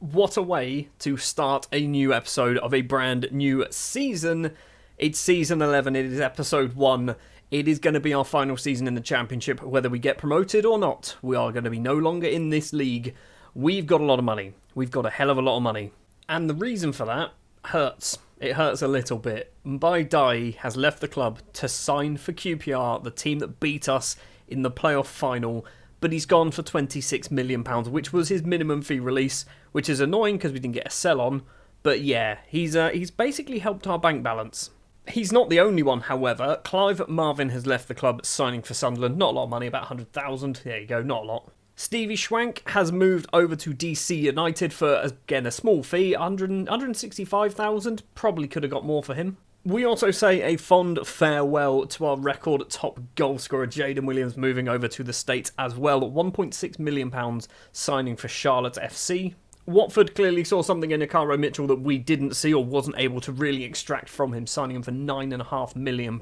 What a way to start a new episode of a brand new season. It's season 11, it is episode 1. It is going to be our final season in the championship, whether we get promoted or not. We are going to be no longer in this league. We've got a lot of money. We've got a hell of a lot of money. And the reason for that hurts. It hurts a little bit. Mbai Dai has left the club to sign for QPR, the team that beat us in the playoff final. But he's gone for £26 million, which was his minimum fee release, which is annoying because we didn't get a sell on. But yeah, he's basically helped our bank balance. He's not the only one, however. Clive Marvin has left the club, signing for Sunderland. Not a lot of money, about 100,000. There you go, not a lot. Stevie Schwank has moved over to DC United for, again, a small fee, 165,000. Probably could have got more for him. We also say a fond farewell to our record top goal scorer, Jaden Williams, moving over to the States as well. £1.6 million signing for Charlotte FC. Watford clearly saw something in Akaro Mitchell that we didn't see or wasn't able to really extract from him, signing him for £9.5 million.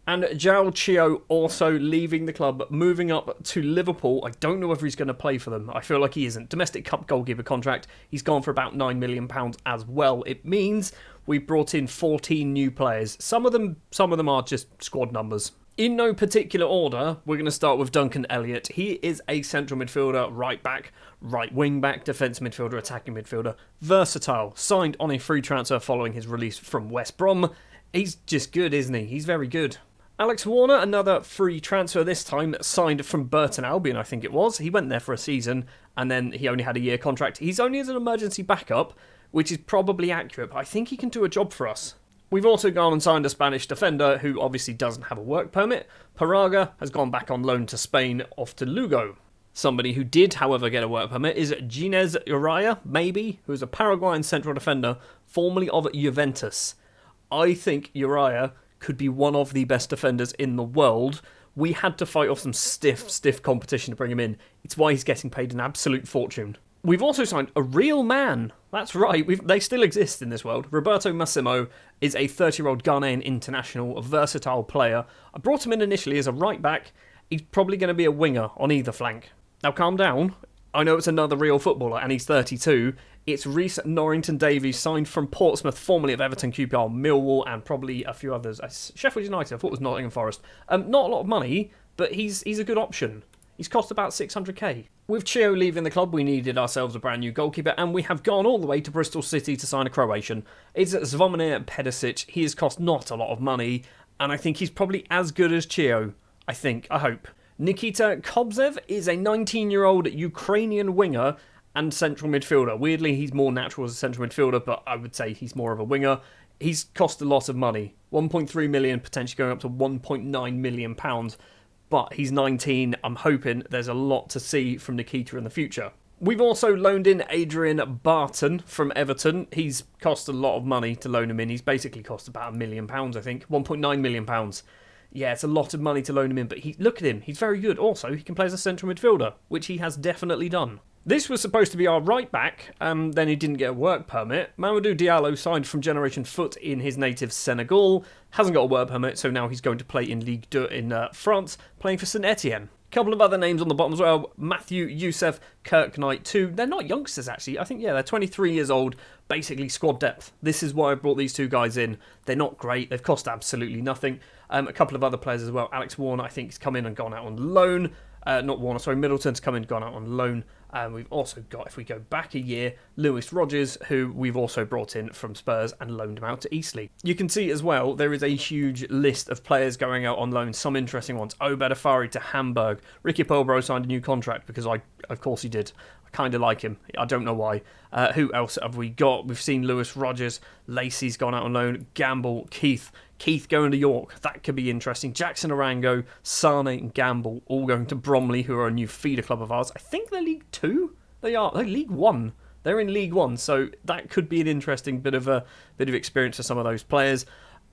And João Chio also leaving the club, moving up to Liverpool. I don't know whether he's going to play for them. I feel like he isn't. Domestic Cup goalkeeper contract. He's gone for about £9 million as well. It means we've brought in 14 new players. Some of them are just squad numbers. In no particular order, we're going to start with Duncan Elliott. He is a central midfielder, right back, right wing back, defensive midfielder, attacking midfielder. Versatile. Signed on a free transfer following his release from West Brom. He's just good, isn't he? He's very good. Alex Warner, another free transfer this time, signed from Burton Albion, I think it was. He went there for a season, and then he only had a year contract. He's only as an emergency backup, which is probably accurate, but I think he can do a job for us. We've also gone and signed a Spanish defender who obviously doesn't have a work permit. Paraga has gone back on loan to Spain, off to Lugo. Somebody who did, however, get a work permit is Ginés Uraya, maybe, who is a Paraguayan central defender, formerly of Juventus. I think Uraya could be one of the best defenders in the world. We had to fight off some stiff competition to bring him in. It's why he's getting paid an absolute fortune. We've also signed a real man. That's right, they still exist in this world. Roberto Massimo is a 30-year-old Ghanaian international, a versatile player. I brought him in initially as a right back. He's probably going to be a winger on either flank. Now calm down. I know it's another real footballer and he's 32. It's Rhys Norrington Davies, signed from Portsmouth, formerly of Everton, QPR, Millwall, and probably a few others. Sheffield United, I thought it was Nottingham Forest. Not a lot of money, but he's a good option. He's cost about 600k. With Chio leaving the club, we needed ourselves a brand new goalkeeper, and we have gone all the way to Bristol City to sign a Croatian. It's Zvonimir Pedisic. He has cost not a lot of money, and I think he's probably as good as Chio. I hope. Nikita Kobzev is a 19-year-old Ukrainian winger and central midfielder. Weirdly, he's more natural as a central midfielder, but I would say he's more of a winger. He's cost a lot of money. 1.3 million, potentially going up to 1.9 million pounds. But he's 19. I'm hoping there's a lot to see from Nikita in the future. We've also loaned in Adrian Barton from Everton. He's cost a lot of money to loan him in. He's basically cost about £1 million, I think. £1.9 million. Yeah, it's a lot of money to loan him in, but look at him. He's very good. Also, he can play as a central midfielder, which he has definitely done. This was supposed to be our right back, then he didn't get a work permit. Mamadou Diallo signed from Generation Foot in his native Senegal, hasn't got a work permit, so now he's going to play in Ligue 2 in France, playing for Saint Etienne. Couple of other names on the bottom as well. Matthew Youssef Kirknight too. They're not youngsters actually. I think, they're 23 years old, basically squad depth. This is why I brought these two guys in. They're not great. They've cost absolutely nothing. A couple of other players as well. Alex Warner, I think, has come in and gone out on loan. Middleton's come in and gone out on loan. We've also got, if we go back a year, Lewis Rogers, who we've also brought in from Spurs and loaned him out to Eastleigh. You can see as well, there is a huge list of players going out on loan, some interesting ones. Obed Afari to Hamburg. Ricky Pearlborough signed a new contract because of course he did. I kind of like him. I don't know why. Who else have we got? We've seen Lewis Rogers. Lacey's gone out on loan. Gamble, Keith going to York. That could be interesting. Jackson Arango, Sane and Gamble all going to Bromley, who are a new feeder club of ours. I think they're League 2. They're League 1. They're in League 1, so that could be an interesting bit of experience for some of those players.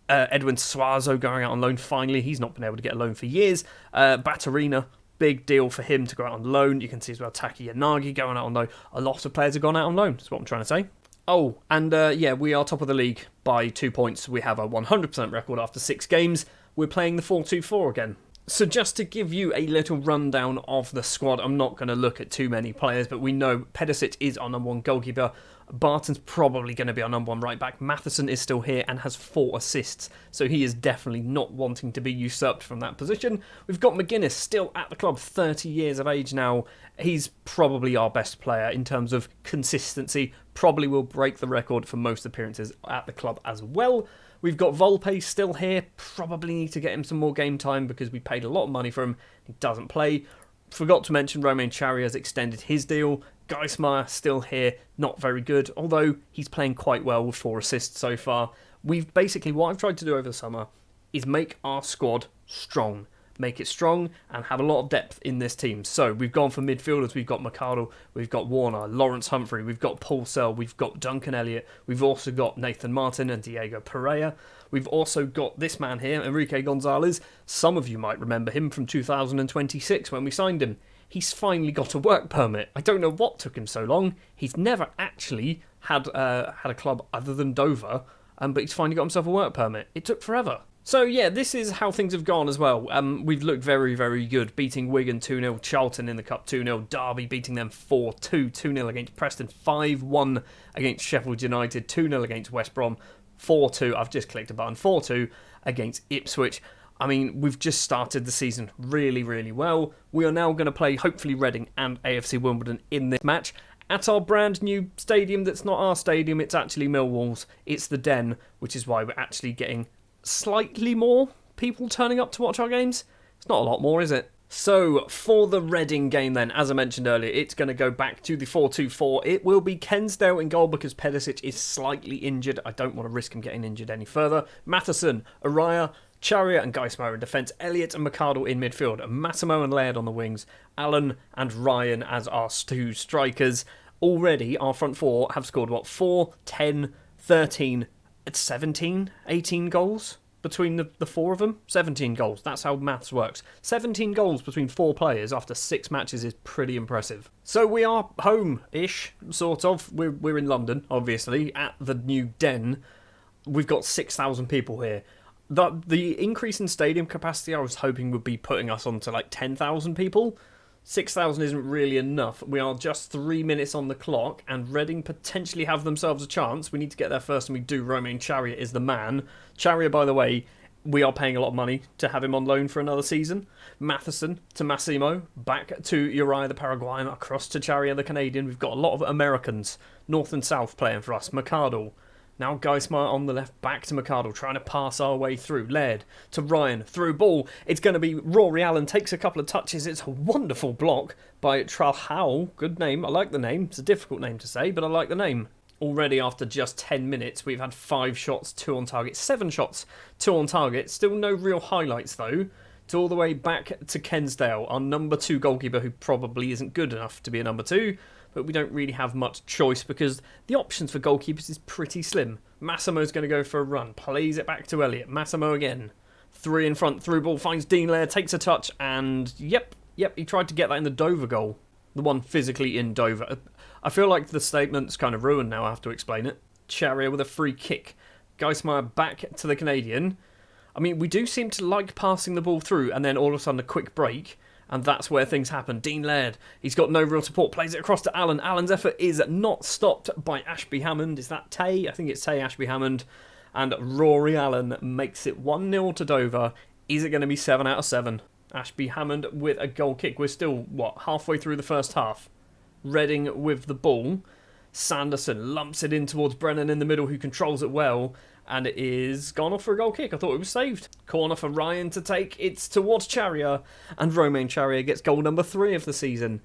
Edwin Suazo going out on loan finally. He's not been able to get a loan for years. Batarina, big deal for him to go out on loan. You can see as well Taki Yanagi going out on loan. A lot of players have gone out on loan, that's what I'm trying to say. Oh, and we are top of the league by 2 points. We have a 100% record after 6 games. We're playing the 4-2-4 again. So just to give you a little rundown of the squad, I'm not going to look at too many players, but we know Pedicic is our number one goalkeeper. Barton's probably going to be our number one right back. Matheson is still here and has 4 assists, so he is definitely not wanting to be usurped from that position. We've got McGuinness still at the club, 30 years of age now. He's probably our best player in terms of consistency. Probably will break the record for most appearances at the club as well. We've got Volpe still here. Probably need to get him some more game time because we paid a lot of money for him. He doesn't play. Forgot to mention Romain Charrier has extended his deal. Geismar still here, not very good, although he's playing quite well with 4 assists so far. We've basically, what I've tried to do over the summer is make our squad strong. Make it strong and have a lot of depth in this team. So we've gone for midfielders. We've got McArdle, we've got Warner, Lawrence Humphrey, we've got Paul Sell, we've got Duncan Elliott, we've also got Nathan Martin and Diego Pereira. We've also got this man here, Enrique Gonzalez. Some of you might remember him from 2026 when we signed him. He's finally got a work permit. I don't know what took him so long. He's never actually had a club other than Dover, but he's finally got himself a work permit. It took forever. So yeah, this is how things have gone as well. We've looked very, very good, beating Wigan 2-0, Charlton in the Cup 2-0, Derby beating them 4-2, 2-0 against Preston, 5-1 against Sheffield United, 2-0 against West Brom, 4-2, I've just clicked a button, 4-2 against Ipswich. I mean, we've just started the season really, really well. We are now going to play, hopefully, Reading and AFC Wimbledon in this match at our brand new stadium that's not our stadium, it's actually Millwall's. It's the Den, which is why we're actually getting slightly more people turning up to watch our games. It's not a lot more, is it? So, for the Reading game then, as I mentioned earlier, it's going to go back to the 4-2-4. It will be Kensdale in goal because Pedicic is slightly injured. I don't want to risk him getting injured any further. Matheson, Araya, Charrier and Geismar in defence, Elliott and McArdle in midfield, Massimo and Laird on the wings, Allen and Ryan as our 2 strikers. Already, our front 4 have scored, 4, 10, 13, 17, 18 goals between the 4 of them? 17 goals, that's how maths works. 17 goals between 4 players after 6 matches is pretty impressive. So we are home-ish, sort of. We're in London, obviously, at the new Den. We've got 6,000 people here. The increase in stadium capacity I was hoping would be putting us on to like 10,000 people. 6,000 isn't really enough. We are just 3 minutes on the clock and Reading potentially have themselves a chance. We need to get there first and we do. Romain Charrier is the man. Charrier, by the way, we are paying a lot of money to have him on loan for another season. Matheson to Massimo, back to Uriah the Paraguayan, across to Charrier the Canadian. We've got a lot of Americans, north and south, playing for us. McArdle. Now Geismar on the left, back to McArdle, trying to pass our way through. Laird to Ryan, through ball. It's going to be Rory Allen, takes a couple of touches. It's a wonderful block by Tralhau. Good name, I like the name. It's a difficult name to say, but I like the name. Already after just 10 minutes, we've had 5 shots, 2 on target. 7 shots, 2 on target. Still no real highlights though. It's all the way back to Kensdale, our number 2 goalkeeper, who probably isn't good enough to be a number 2. But we don't really have much choice because the options for goalkeepers is pretty slim. Massimo's going to go for a run, plays it back to Elliott. Massimo again. 3 in front, through ball, finds Dean Laird, takes a touch, and yep, he tried to get that in the Dover goal. The one physically in Dover. I feel like the statement's kind of ruined now, I have to explain it. Charrier with a free kick. Geismar back to the Canadian. I mean, we do seem to like passing the ball through and then all of a sudden a quick break. And that's where things happen. Dean Laird, he's got no real support, plays it across to Allen. Allen's effort is not stopped by Ashby Hammond. Is that Tay? I think it's Tay Ashby Hammond. And Rory Allen makes it 1-0 to Dover. Is it going to be 7 out of 7? Ashby Hammond with a goal kick. We're still, halfway through the first half. Reading with the ball. Sanderson lumps it in towards Brennan in the middle, who controls it well. And it is gone off for a goal kick. I thought it was saved. Corner for Ryan to take. It's towards Charrier. And Romain Charrier gets goal number 3 of the season.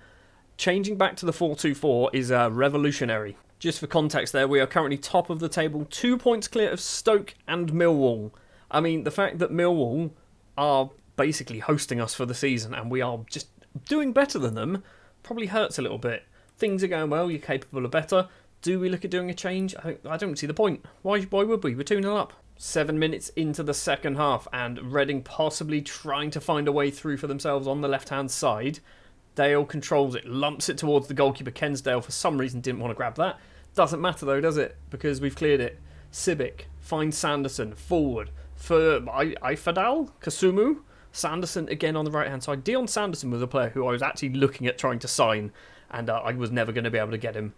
Changing back to the 4-2-4 is revolutionary. Just for context there, we are currently top of the table. 2 points clear of Stoke and Millwall. I mean, the fact that Millwall are basically hosting us for the season and we are just doing better than them probably hurts a little bit. Things are going well. You're capable of better. Do we look at doing a change? I don't see the point. Why would we? We're 2-0 up. 7 minutes into the second half and Reading possibly trying to find a way through for themselves on the left-hand side. Dale controls it, lumps it towards the goalkeeper. Kensdale, for some reason, didn't want to grab that. Doesn't matter though, does it? Because we've cleared it. Sibic finds Sanderson, forward for Ifadal, Kasumu. Sanderson again on the right-hand side. Dion Sanderson was a player who I was actually looking at trying to sign, and I was never going to be able to get him.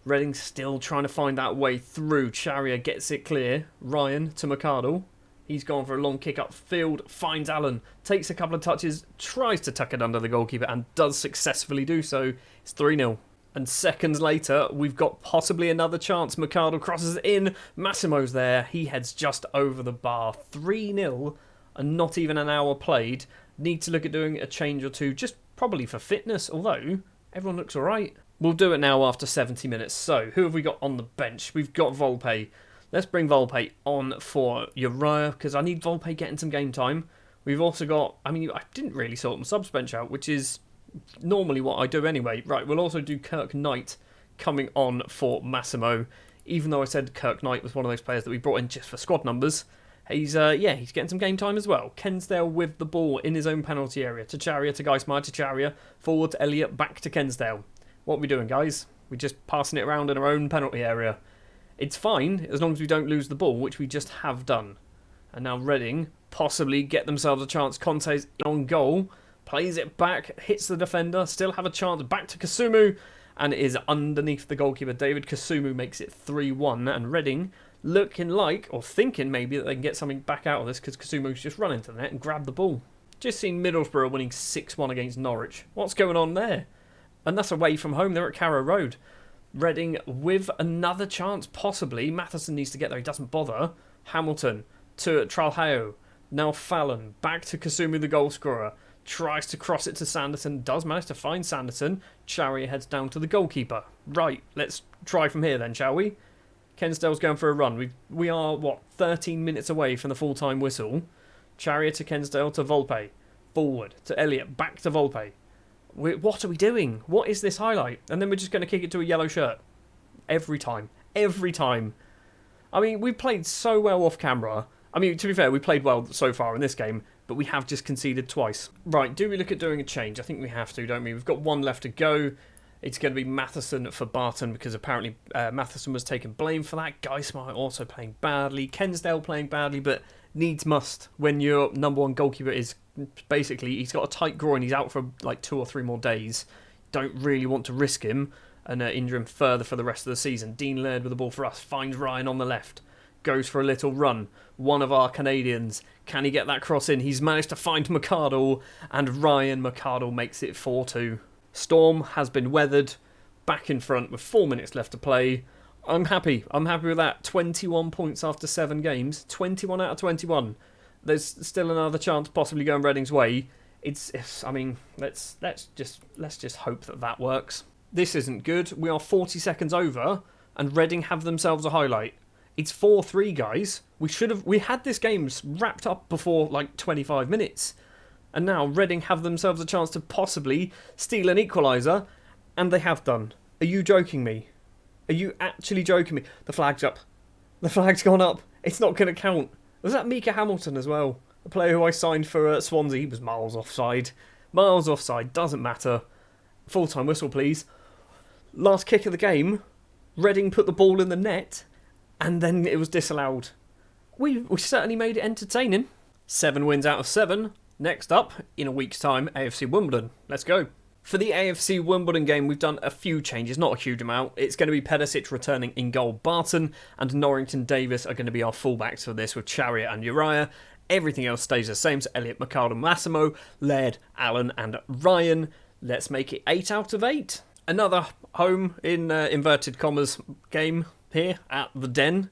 Reading still trying to find that way through. Charia gets it clear. Ryan to McArdle. He's gone for a long kick upfield, finds Allen, takes a couple of touches, tries to tuck it under the goalkeeper and does successfully do so. It's 3-0. And seconds later, we've got possibly another chance. McArdle crosses it in. Massimo's there. He heads just over the bar. 3-0 and not even an hour played. Need to look at doing a change or two, just probably for fitness, although everyone looks all right. We'll do it now after 70 minutes. So, who have we got on the bench? We've got Volpe. Let's bring Volpe on for Uriah, because I need Volpe getting some game time. We've also got, I didn't really sort the subs bench out, which is normally what I do anyway. Right, we'll also do Kirk Knight coming on for Massimo. Even though I said Kirk Knight was one of those players that we brought in just for squad numbers, he's getting some game time as well. Kensdale with the ball in his own penalty area. To Charia, to Geismar, to Charia. Forward to Elliott, back to Kensdale. What are we doing, guys? We're just passing it around in our own penalty area. It's fine, as long as we don't lose the ball, which we just have done. And now Reading possibly get themselves a chance. Conte's on goal, plays it back, hits the defender, still have a chance, back to Kasumu, and it is underneath the goalkeeper. David Kasumu makes it 3-1, and Reading looking like, or thinking maybe, that they can get something back out of this, because Kasumu's just run into the net and grabbed the ball. Just seen Middlesbrough winning 6-1 against Norwich. What's going on there? And that's away from home, they're at Carrow Road. Reading with another chance, possibly. Matheson needs to get there, he doesn't bother. Hamilton to Tralhao. Now Fallon, back to Kasumu, the goal scorer. Tries to cross it to Sanderson, does manage to find Sanderson. Charia heads down to the goalkeeper. Right, let's try from here then, shall we? Kensdale's going for a run. We are, 13 minutes away from the full-time whistle. Charia to Kensdale to Volpe. Forward to Elliott, back to Volpe. What are we doing? What is this highlight? And then we're just going to kick it to a yellow shirt. Every time. Every time. We played so well off camera. To be fair, we played well so far in this game, but we have just conceded twice. Right, do we look at doing a change? I think we have to, don't we? We've got one left to go. It's going to be Matheson for Barton, because apparently Matheson was taking blame for that. Geismar also playing badly. Kensdale playing badly, but needs must when your number one goalkeeper is basically, he's got a tight groin, he's out for like 2 or 3 more days. Don't really want to risk him and injure him further for the rest of the season. Dean Laird with the ball for us, finds Ryan on the left, goes for a little run. One of our Canadians, can he get that cross in? He's managed to find McArdle, and Ryan McArdle makes it 4-2. Storm has been weathered, back in front with 4 minutes left to play. I'm happy with that. 21 points after 7 games, 21 out of 21. There's still another chance possibly going Reading's way. Let's just hope that works. This isn't good. We are 40 seconds over, and Reading have themselves a highlight. It's 4-3, guys. We had this game wrapped up before like 25 minutes, and now Reading have themselves a chance to possibly steal an equaliser, and they have done. Are you joking me? Are you actually joking me? The flag's up. The flag's gone up. It's not going to count. Was that Mika Hamilton as well? A player who I signed for Swansea. He was miles offside. Miles offside. Doesn't matter. Full-time whistle, please. Last kick of the game. Reading put the ball in the net, and then it was disallowed. We certainly made it entertaining. 7 wins out of 7. Next up, in a week's time, AFC Wimbledon. Let's go. For the AFC Wimbledon game, we've done a few changes, not a huge amount. It's going to be Pedisic returning in goal. Barton and Norrington Davis are going to be our fullbacks for this, with Charia and Uriah. Everything else stays the same, so Elliott, McArdle, Massimo, Laird, Allen and Ryan. Let's make it 8 out of 8. Another home, in inverted commas, game here at the Den.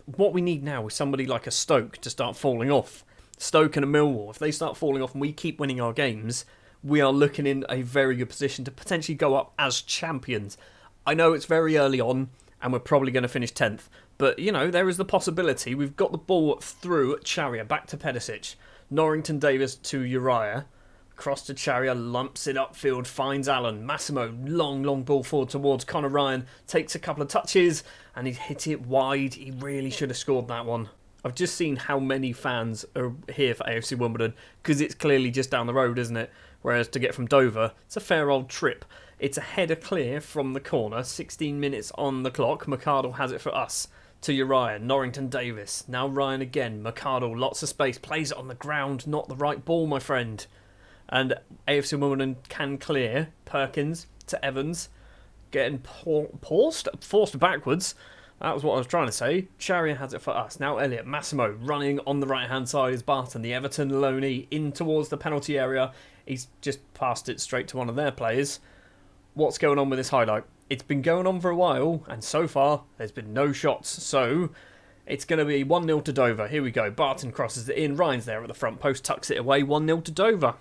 What we need now is somebody like a Stoke to start falling off. Stoke and a Millwall, if they start falling off and we keep winning our games, we are looking in a very good position to potentially go up as champions. I know it's very early on, and we're probably going to finish 10th, but, there is the possibility. We've got the ball through Charia, back to Pedisic. Norrington Davis to Uriah. Cross to Charia, lumps it upfield, finds Allen. Massimo, long ball forward towards Connor Ryan. Takes a couple of touches, and he's hit it wide. He really should have scored that one. I've just seen how many fans are here for AFC Wimbledon, because it's clearly just down the road, isn't it? Whereas to get from Dover, it's a fair old trip. It's a header clear from the corner. 16 minutes on the clock. McArdle has it for us. To Uriah, Norrington Davis. Now Ryan again. McArdle, lots of space. Plays it on the ground. Not the right ball, my friend. And AFC Wimbledon can clear. Perkins to Evans. Getting forced backwards. That was what I was trying to say. Chariot has it for us. Now Elliott. Massimo running on the right-hand side is Barton. The Everton loanee in towards the penalty area. He's just passed it straight to one of their players. What's going on with this highlight? It's been going on for a while, and so far, there's been no shots. So, it's going to be 1-0 to Dover. Here we go. Barton crosses it in. Ryan's there at the front post, tucks it away. 1-0 to Dover.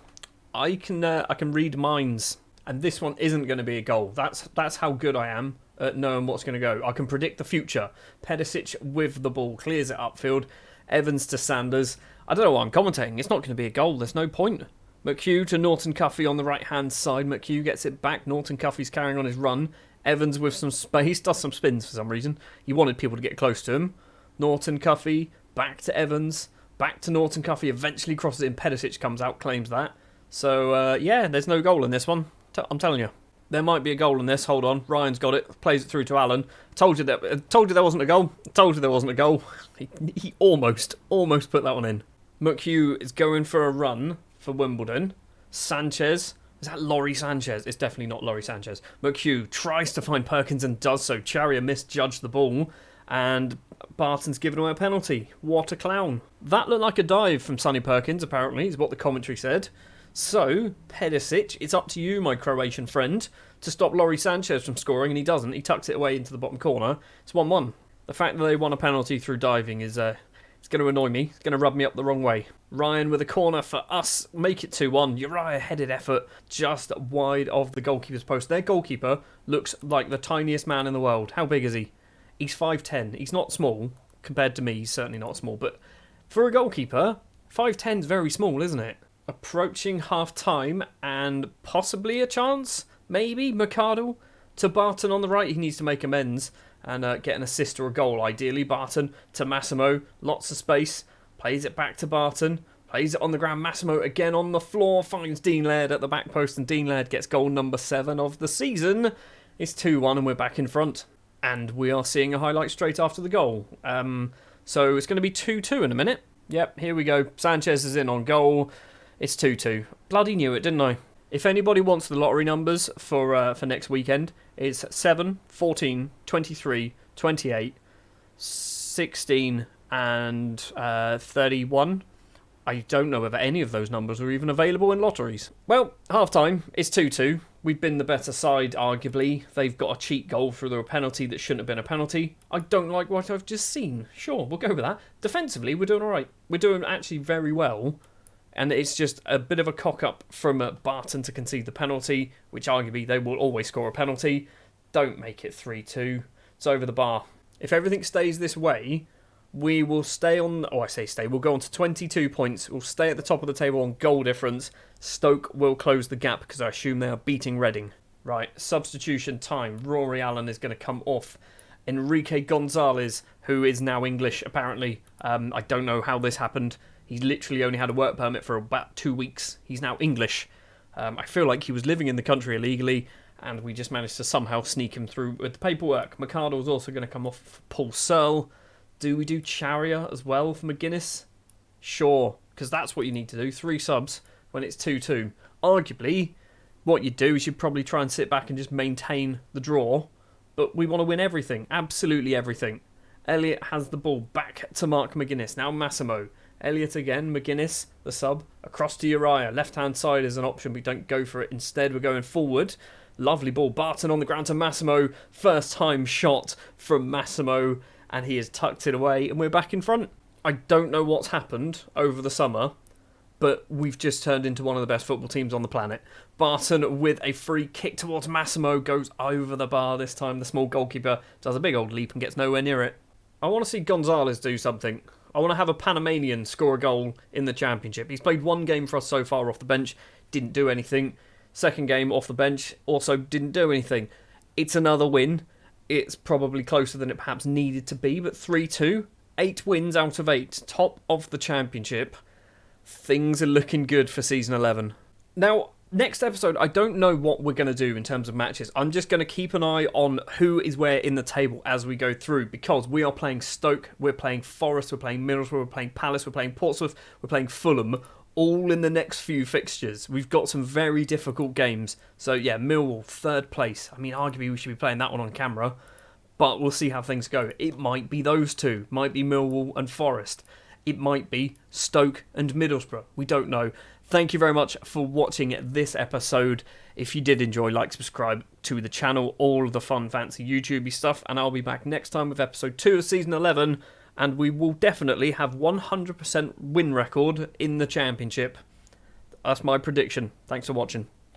I can read minds, and this one isn't going to be a goal. That's how good I am at knowing what's going to go. I can predict the future. Pedicic with the ball, clears it upfield. Evans to Sanders. I don't know why I'm commentating. It's not going to be a goal. There's no point. McHugh to Norton Cuffy on the right-hand side. McHugh gets it back. Norton Cuffy's carrying on his run. Evans with some space, does some spins for some reason. He wanted people to get close to him. Norton Cuffy, back to Evans, back to Norton Cuffy, eventually crosses it in. Pedicic comes out, claims that. So, yeah, there's no goal in this one. I'm telling you. There might be a goal in this. Hold on. Ryan's got it. Plays it through to Allen. Told you there wasn't a goal. Told you there wasn't a goal. He almost put that one in. McHugh is going for a run for Wimbledon. Sanchez. Is that Laurie Sanchez? It's definitely not Laurie Sanchez. McHugh tries to find Perkins and does so. Charia misjudged the ball. And Barton's given away a penalty. What a clown. That looked like a dive from Sonny Perkins, apparently, is what the commentary said. So, Pedicic, it's up to you, my Croatian friend, to stop Laurie Sanchez from scoring, and he doesn't. He tucks it away into the bottom corner. It's 1-1. The fact that they won a penalty through diving is it's going to annoy me. It's going to rub me up the wrong way. Ryan with a corner for us. Make it 2-1. Uriah headed effort just wide of the goalkeeper's post. Their goalkeeper looks like the tiniest man in the world. How big is he? He's 5'10". He's not small. Compared to me, he's certainly not small. But for a goalkeeper, 5'10 is very small, isn't it? Approaching half-time and possibly a chance, maybe, McArdle to Barton on the right. He needs to make amends and get an assist or a goal, ideally. Barton to Massimo, lots of space, plays it back to Barton, plays it on the ground. Massimo again on the floor, finds Dean Laird at the back post, and Dean Laird gets goal number 7 of the season. It's 2-1 and we're back in front. And we are seeing a highlight straight after the goal. So it's going to be 2-2 in a minute. Yep, here we go. Sanchez is in on goal. It's 2-2. Bloody knew it, didn't I? If anybody wants the lottery numbers for next weekend, it's 7, 14, 23, 28, 16 and 31. I don't know whether any of those numbers are even available in lotteries. Well, half-time, it's 2-2. We've been the better side, arguably. They've got a cheat goal through a penalty that shouldn't have been a penalty. I don't like what I've just seen. Sure, we'll go with that. Defensively, we're doing all right. We're doing actually very well. And it's just a bit of a cock-up from Barton to concede the penalty, which arguably they will always score a penalty. Don't make it 3-2. It's over the bar. If everything stays this way, we will stay on... Oh, I say stay. We'll go on to 22 points. We'll stay at the top of the table on goal difference. Stoke will close the gap because I assume they are beating Reading. Right, substitution time. Rory Allen is going to come off. Enrique Gonzalez, who is now English, apparently. I don't know how this happened. He literally only had a work permit for about 2 weeks. He's now English. I feel like he was living in the country illegally, and we just managed to somehow sneak him through with the paperwork. McArdle's also going to come off for Paul Searle. Do we do Charia as well for McGuinness? Sure, because that's what you need to do. 3 subs when it's 2-2. Arguably, what you'd do is you'd probably try and sit back and just maintain the draw, but we want to win everything. Absolutely everything. Elliott has the ball back to Mark McGuinness. Now Massimo. Elliott again, McGuinness, the sub, across to Uriah. Left-hand side is an option, but don't go for it. Instead, we're going forward. Lovely ball. Barton on the ground to Massimo. First time shot from Massimo, and he has tucked it away, and we're back in front. I don't know what's happened over the summer, but we've just turned into one of the best football teams on the planet. Barton with a free kick towards Massimo, goes over the bar this time. The small goalkeeper does a big old leap and gets nowhere near it. I want to see Gonzalez do something. I want to have a Panamanian score a goal in the Championship. He's played 1 game for us so far off the bench, didn't do anything. Second game off the bench, also didn't do anything. It's another win. It's probably closer than it perhaps needed to be, but 3-2, 8 wins out of 8, top of the Championship. Things are looking good for Season 11. Now, Next episode, I don't know what we're going to do in terms of matches. I'm just going to keep an eye on who is where in the table as we go through, because we are playing Stoke, we're playing Forest, we're playing Middlesbrough, we're playing Palace, we're playing Portsmouth, we're playing Fulham, all in the next few fixtures. We've got some very difficult games. So yeah, Millwall, 3rd place. I mean, arguably we should be playing that one on camera, but we'll see how things go. It might be those two. Might be Millwall and Forest. It might be Stoke and Middlesbrough. We don't know. Thank you very much for watching this episode. If you did enjoy, like, subscribe to the channel, all of the fun, fancy YouTubey stuff, and I'll be back next time with episode 2 of season 11, and we will definitely have 100% win record in the championship. That's my prediction. Thanks for watching.